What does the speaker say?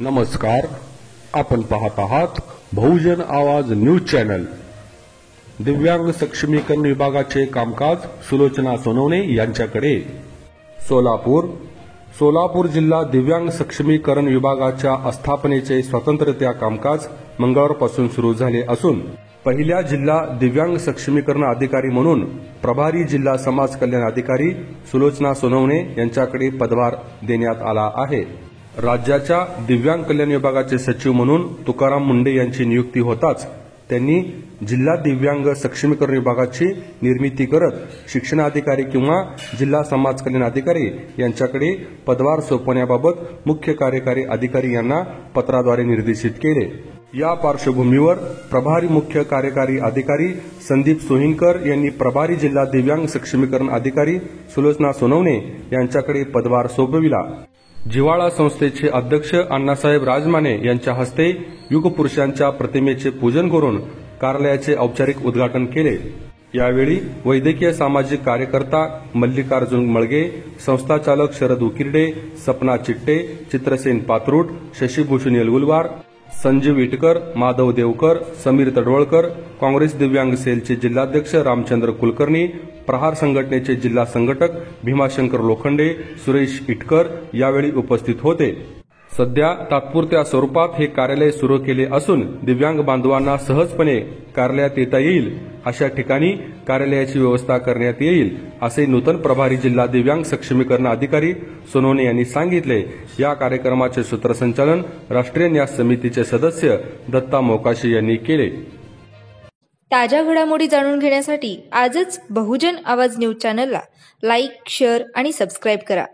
नमस्कार, आपण पाहत आहात बहुजन आवाज न्यूज चॅनल। दिव्यांग सक्षमीकरण विभागाचे कामकाज सुलोचना सोनवणे यांच्याकडे। सोलापूर जिल्हा दिव्यांग सक्षमीकरण विभागाच्या स्थापनेचे स्वतंत्ररित्या कामकाज मंगळवारपासून सुरू झाले असून पहिल्या जिल्हा दिव्यांग सक्षमीकरण अधिकारी म्हणून प्रभारी जिल्हा समाज कल्याण अधिकारी सुलोचना सोनवणे यांच्याकडे पदभार देण्यात आला आहे। राज्याच्या दिव्यांग कल्याण विभागाचे सचिव म्हणून तुकाराम मुंडे यांची नियुक्ती होताच त्यांनी जिल्हा दिव्यांग सक्षमीकरण विभागाची निर्मिती करत शिक्षणाधिकारी किंवा जिल्हा समाज कल्याण अधिकारी यांच्याकडे पदभार सोपवण्याबाबत मुख्य कार्यकारी अधिकारी यांना पत्राद्वारे निर्देशित केले। या पार्श्वभूमीवर प्रभारी मुख्य कार्यकारी अधिकारी संदीप सोहिंकर यांनी प्रभारी जिल्हा दिव्यांग सक्षमीकरण अधिकारी सुलोचना सोनवणे यांच्याकडे पदभार सोपविला। जिव्हाळा संस्थेचे अध्यक्ष अण्णासाहेब राजमाने यांच्या हस्ते युगपुरुषांच्या प्रतिमेचे पूजन करून कार्यालयाचे औपचारिक उद्घाटन केले। यावेळी वैद्यकीय सामाजिक कार्यकर्ता मल्लिकार्जुन मळगे, संस्थाचालक शरद उकिरडे, सपना चिट्टे, चित्रसेन पात्रूट, शशीभूषण येलगुलवार, संजीव इटकर, माधव देवकर, समीर तडवळकर, काँग्रेस दिव्यांग सेलचे जिल्हाध्यक्ष रामचंद्र कुलकर्णी, प्रहार संघटनेचे जिल्हा संघटक भीमाशंकर लोखंडे, सुरेश इटकर यावेळी उपस्थित होते। सध्या तात्पुरत्या स्वरूपात हे कार्यालय सुरू केले असून दिव्यांग बांधवांना सहजपणे कार्यालयात येता येईल अशा ठिकाणी कार्यालयाची व्यवस्था करण्यात येईल असे नूतन प्रभारी जिल्हा दिव्यांग सक्षमीकरण अधिकारी सोनवणे यांनी सांगितले। या कार्यक्रमाचे सूत्रसंचालन राष्ट्रीय न्यास समितीचे सदस्य दत्ता मोकाशी यांनी केले। ताज्या घडामोडी जाणून घेण्यासाठी आजच बहुजन आवाज न्यूज चॅनलला लाईक, शेअर आणि सबस्क्राईब करा।